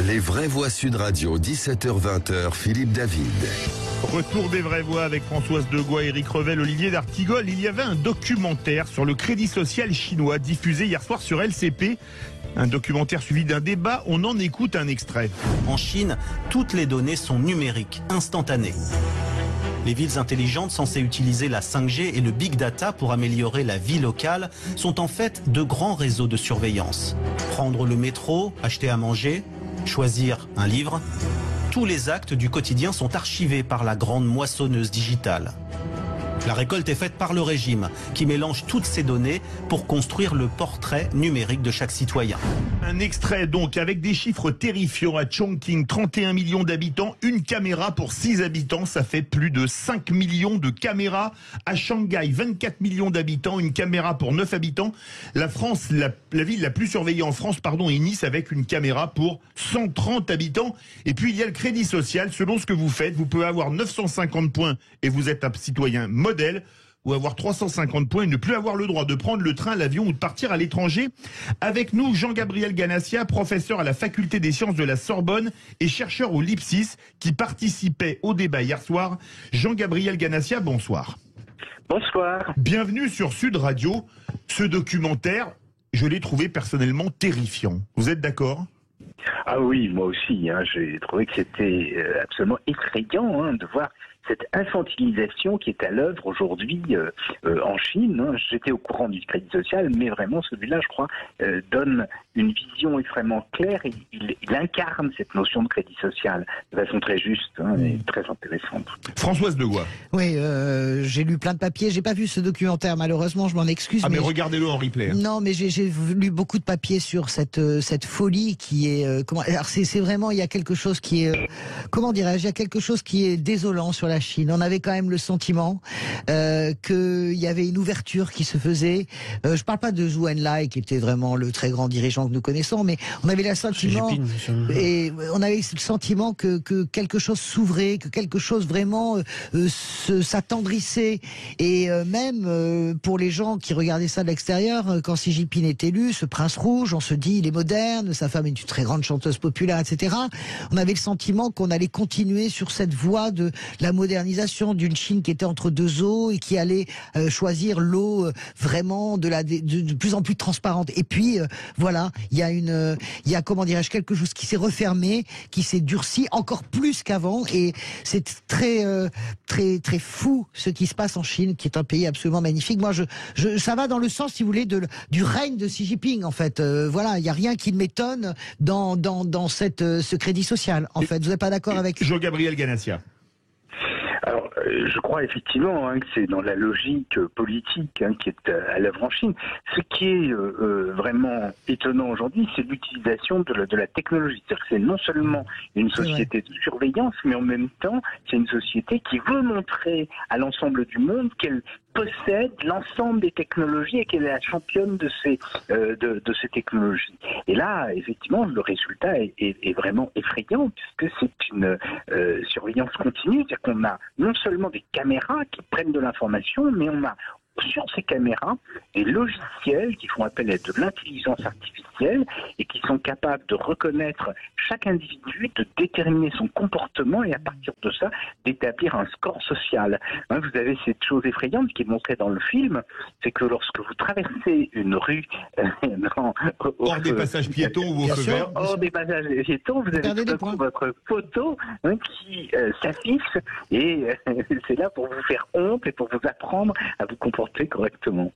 Les vraies voix Sud Radio, 17h-20h, Philippe David. Retour des vraies voix avec Françoise Degois, Éric Revel, Olivier d'Artigol. Il y avait un documentaire sur le crédit social chinois diffusé hier soir sur LCP. Un documentaire suivi d'un débat, on en écoute un extrait. En Chine, toutes les données sont numériques, instantanées. Les villes intelligentes censées utiliser la 5G et le big data pour améliorer la vie locale sont en fait de grands réseaux de surveillance. Prendre le métro, acheter à manger, choisir un livre, tous les actes du quotidien sont archivés par la grande moissonneuse digitale. La récolte est faite par le régime, qui mélange toutes ces données pour construire le portrait numérique de chaque citoyen. Un extrait donc avec des chiffres terrifiants à Chongqing, 31 millions d'habitants, une caméra pour 6 habitants, ça fait plus de 5 millions de caméras. À Shanghai, 24 millions d'habitants, une caméra pour 9 habitants. La France, la ville la plus surveillée en France, est Nice avec une caméra pour 130 habitants. Et puis il y a le crédit social, selon ce que vous faites, vous pouvez avoir 950 points et vous êtes un citoyen modèle, ou avoir 350 points et ne plus avoir le droit de prendre le train, l'avion ou de partir à l'étranger. Avec nous, Jean-Gabriel Ganassia, professeur à la faculté des sciences de la Sorbonne et chercheur au LIPSIS, qui participait au débat hier soir. Jean-Gabriel Ganassia, bonsoir. Bonsoir. Bienvenue sur Sud Radio. Ce documentaire, je l'ai trouvé personnellement terrifiant. Vous êtes d'accord ? Ah oui, moi aussi, j'ai trouvé que c'était absolument effrayant de voir cette infantilisation qui est à l'œuvre aujourd'hui en Chine. J'étais au courant du crédit social, mais vraiment celui-là, je crois, donne une vision extrêmement claire et il incarne cette notion de crédit social de façon très juste et très intéressante. Françoise Degois. Oui, j'ai lu plein de papiers. J'ai pas vu ce documentaire, malheureusement, je m'en excuse. Ah mais regardez-le en replay. Non, mais j'ai lu beaucoup de papiers sur cette folie qui est... Alors c'est vraiment, il y a quelque chose qui est... comment dirais-je ? Il y a quelque chose qui est désolant sur la Chine. On avait quand même le sentiment qu'il y avait une ouverture qui se faisait. Je parle pas de Zhou Enlai, qui était vraiment le très grand dirigeant que nous connaissons, mais on avait le sentiment... Et on avait le sentiment que quelque chose s'ouvrait, que quelque chose vraiment s'attendrissait. Et même pour les gens qui regardaient ça de l'extérieur, quand Xi Jinping est élu, ce prince rouge, on se dit il est moderne, sa femme est une très grande chanteuse populaire, etc. On avait le sentiment qu'on allait continuer sur cette voie de la modernisation d'une Chine qui était entre deux eaux et qui allait choisir l'eau vraiment de plus en plus transparente. Et puis voilà, il y a comment dirais-je, quelque chose qui s'est refermé, qui s'est durci encore plus qu'avant, et c'est très très fou ce qui se passe en Chine, qui est un pays absolument magnifique. Moi, ça va dans le sens, si vous voulez, du règne de Xi Jinping. En fait, voilà, il y a rien qui m'étonne dans ce crédit social. En fait, vous n'êtes pas d'accord avec Jean-Gabriel Ganassia? Alors, je crois effectivement que c'est dans la logique politique qui est à l'œuvre en Chine. Ce qui est vraiment étonnant aujourd'hui, c'est l'utilisation de la technologie. C'est-à-dire que c'est non seulement une société de surveillance, mais en même temps, c'est une société qui veut montrer à l'ensemble du monde qu'elle possède l'ensemble des technologies et qu'elle est la championne de ces technologies. Et là, effectivement, le résultat est vraiment effrayant, puisque c'est une surveillance continue. C'est-à-dire qu'on a non seulement des caméras qui prennent de l'information, mais on a sur ces caméras des logiciels qui font appel à de l'intelligence artificielle et qui sont capables de reconnaître chaque individu, de déterminer son comportement et à partir de ça, d'établir un score social. Vous avez cette chose effrayante qui est montrée dans le film, c'est que lorsque vous traversez une rue hors des passages piétons ou au feu vert, hors des passages piétons, vous avez tout à coup votre photo qui s'affiche et c'est là pour vous faire honte et pour vous apprendre à vous comporter correctement.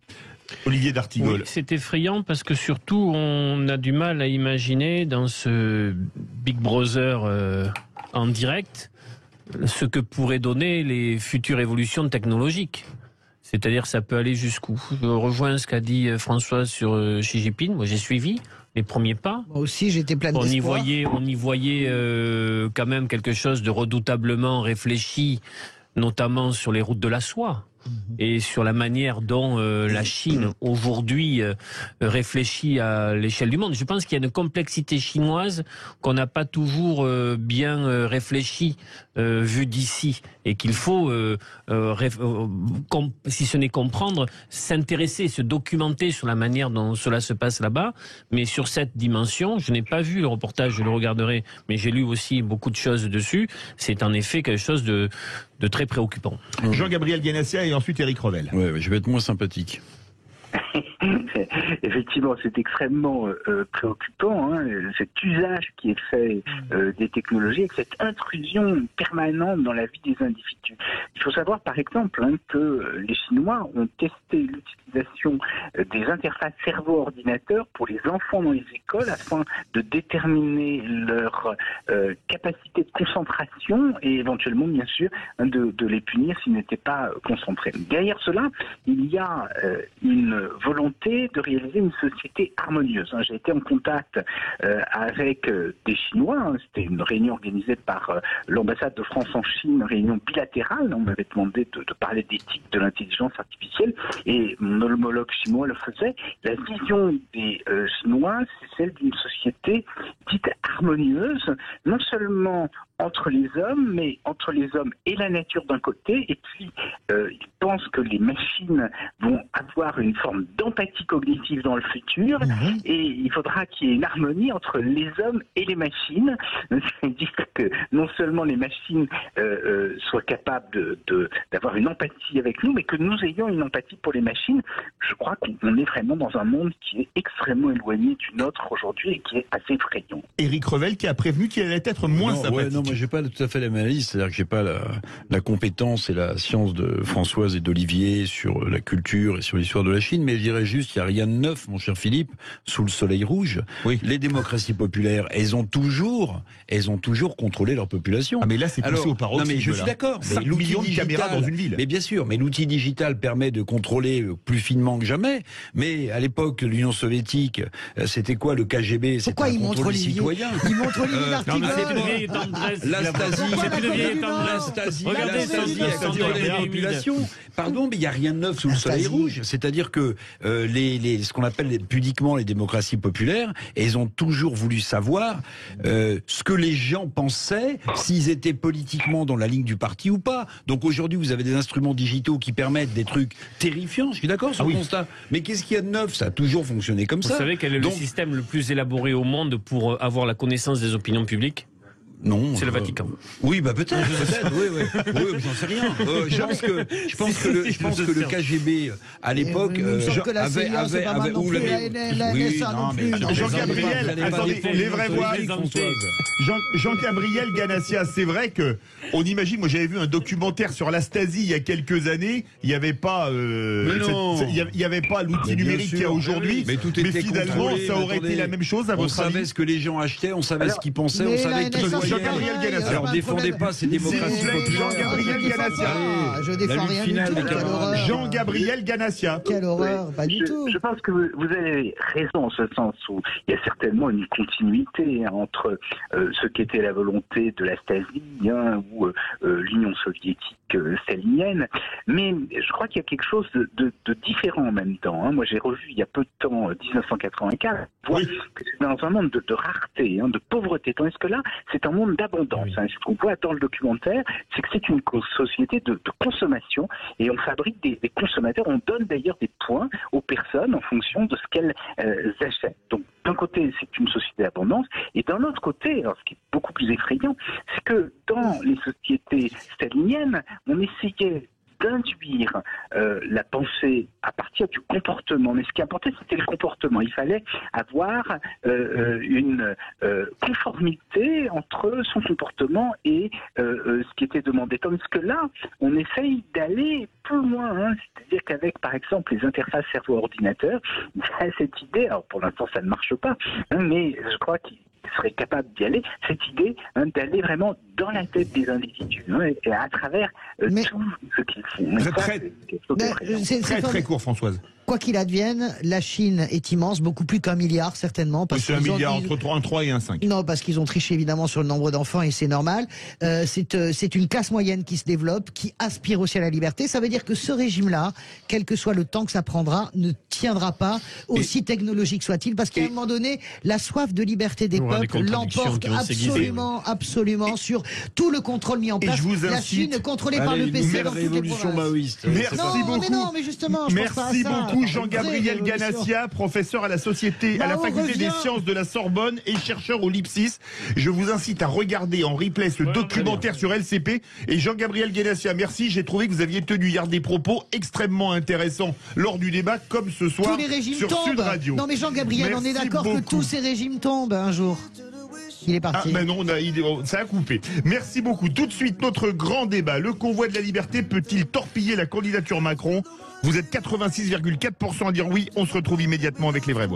Olivier d'Artigol. Oui, c'est effrayant parce que surtout on a du mal à imaginer dans ce Big Brother en direct ce que pourraient donner les futures évolutions technologiques. C'est-à-dire ça peut aller jusqu'où. Je rejoins ce qu'a dit François sur Xi Jinping. Moi j'ai suivi les premiers pas. Moi aussi j'étais plein d'espoir. On y voyait quand même quelque chose de redoutablement réfléchi, notamment sur les routes de la soie. et sur la manière dont la Chine aujourd'hui réfléchit à l'échelle du monde. Je pense qu'il y a une complexité chinoise qu'on n'a pas toujours bien réfléchie vue d'ici, et qu'il faut, si ce n'est comprendre, s'intéresser, se documenter sur la manière dont cela se passe là-bas. Mais sur cette dimension, je n'ai pas vu le reportage, je le regarderai, mais j'ai lu aussi beaucoup de choses dessus. C'est en effet quelque chose de très préoccupant. Jean-Gabriel Ganassia et ensuite Éric Revel. Ouais, je vais être moins sympathique. Effectivement, c'est extrêmement préoccupant, hein, cet usage qui est fait des technologies, avec cette intrusion permanente dans la vie des individus. Il faut savoir, par exemple, hein, que les Chinois ont testé l'utilisation des interfaces cerveau-ordinateur pour les enfants dans les écoles afin de déterminer leur capacité de concentration et éventuellement, bien sûr, hein, de les punir s'ils n'étaient pas concentrés. Derrière cela, il y a une volonté de réaliser une société harmonieuse. J'ai été en contact avec des Chinois. Hein. C'était une réunion organisée par l'ambassade de France en Chine, une réunion bilatérale. On m'avait demandé de parler d'éthique de l'intelligence artificielle et mon homologue chinois le faisait. La vision des Chinois, c'est celle d'une société dite harmonieuse, non seulement entre les hommes, mais entre les hommes et la nature d'un côté, et puis ils pensent que les machines vont avoir une forme d'empathie cognitive dans le futur, et il faudra qu'il y ait une harmonie entre les hommes et les machines, c'est-à-dire que non seulement les machines soient capables d'avoir une empathie avec nous, mais que nous ayons une empathie pour les machines. Je crois qu'on est vraiment dans un monde qui est extrêmement éloigné du nôtre aujourd'hui et qui est assez effrayant. Éric Revel qui a prévenu qu'il allait être moins sympathique. Non, moi j'ai pas tout à fait la même analyse, c'est-à-dire que j'ai pas la compétence et la science de Françoise et d'Olivier sur la culture et sur l'histoire de la Chine, mais je dirais juste, il n'y a rien de neuf, mon cher Philippe, sous le soleil rouge. Oui. Les démocraties populaires, elles ont toujours contrôlé leur population. Ah mais là c'est poussé au paroxysme. Non mais je suis d'accord. 5 millions de caméras dans une ville. Mais bien sûr, mais l'outil digital permet de contrôler plus finement que jamais. Mais à l'époque, l'Union soviétique, c'était quoi le KGB? Pourquoi il montre Olivier citoyen. Il montre Olivier Martinez. C'est une vieille tendresse. L'Astasie, la population. Pardon, mais il n'y a rien de neuf sous le soleil rouge. C'est-à-dire que ce qu'on appelle pudiquement les démocraties populaires, elles ont toujours voulu savoir ce que les gens pensaient, s'ils étaient politiquement dans la ligne du parti ou pas. Donc aujourd'hui, vous avez des instruments digitaux qui permettent des trucs terrifiants. Je suis d'accord sur le constat. Mais qu'est-ce qu'il y a de neuf? Ça a toujours fonctionné comme ça. Vous savez quel est le système le plus élaboré au monde pour avoir la connaissance des opinions publiques? Non, c'est le Vatican. Oui, bah peut-être, oui, j'en sais rien. Je pense que le KGB à l'époque avait Jean-Gabriel, attendez, les vraies voix. Jean-Gabriel Ganassia, c'est vrai que on imagine. Moi, j'avais vu un documentaire sur la Stasi il y a quelques années. Il n'y avait pas, l'outil numérique qu'il y a aujourd'hui. Mais tout était finalement, ça aurait été la même chose à votre avis. On savait ce que les gens achetaient, on savait ce qu'ils pensaient, on savait qui voyaient. Jean-Gabriel Ganassia. Alors défendez pas ces démocraties populaires. Jean-Gabriel Ganassia. Je défends rien du tout. Jean-Gabriel Ganassia. Quelle horreur, pas du tout. Je pense que vous avez raison en ce sens où il y a certainement une continuité entre ce qu'était la volonté de la Stasi ou l'Union soviétique stalinienne, mais je crois qu'il y a quelque chose de différent en même temps. Moi j'ai revu il y a peu de temps 1984, que c'est dans un monde de rareté, de pauvreté, tandis que là c'est un monde d'abondance. Ce qu'on voit dans le documentaire, c'est que c'est une société de consommation et on fabrique des consommateurs, on donne d'ailleurs des points aux personnes en fonction de ce qu'elles achètent. Donc d'un côté c'est une société d'abondance et d'un autre côté, alors, ce qui est beaucoup plus effrayant, c'est que dans les sociétés staliniennes, on essayait d'induire la pensée à partir du comportement. Mais ce qui importait, c'était le comportement. Il fallait avoir une conformité entre son comportement et ce qui était demandé. Tandis que là, on essaye d'aller plus loin. C'est-à-dire qu'avec, par exemple, les interfaces cerveau-ordinateur, il y a cette idée, alors pour l'instant ça ne marche pas, mais je crois qu'il serait capable d'y aller, cette idée d'aller vraiment dans la tête des individus et à travers tout ce qu'ils font. Très court, Françoise. Quoi qu'il advienne, la Chine est immense, beaucoup plus qu'un milliard certainement. C'est un milliard entre 3 et 1,5. Non, parce qu'ils ont triché évidemment sur le nombre d'enfants et c'est normal. C'est une classe moyenne qui se développe, qui aspire aussi à la liberté. Ça veut dire que ce régime-là, quel que soit le temps que ça prendra, ne tiendra pas, aussi technologique soit-il, parce qu'à un moment donné, la soif de liberté des peuples l'emporte absolument sur tout le contrôle mis en place. La Chine contrôlée par le PC dans toutes les provinces. Maoïste. Merci beaucoup. Mais justement, je pense pas à ça. Merci beaucoup Jean-Gabriel Ganassia, professeur à la faculté des sciences de la Sorbonne et chercheur au Lipsis. Je vous incite à regarder en replay ce documentaire sur LCP. Et Jean-Gabriel Ganassia, merci. J'ai trouvé que vous aviez tenu hier des propos extrêmement intéressants lors du débat, comme ce soir tous les régimes sur tombent. Sud Radio. Non mais Jean-Gabriel, on est d'accord que tous ces régimes tombent un jour. Il est parti. Ah, mais non, ça a coupé. Merci beaucoup. Tout de suite, notre grand débat. Le convoi de la liberté peut-il torpiller la candidature Macron? Vous êtes 86,4% à dire oui. On se retrouve immédiatement avec les vraies voix.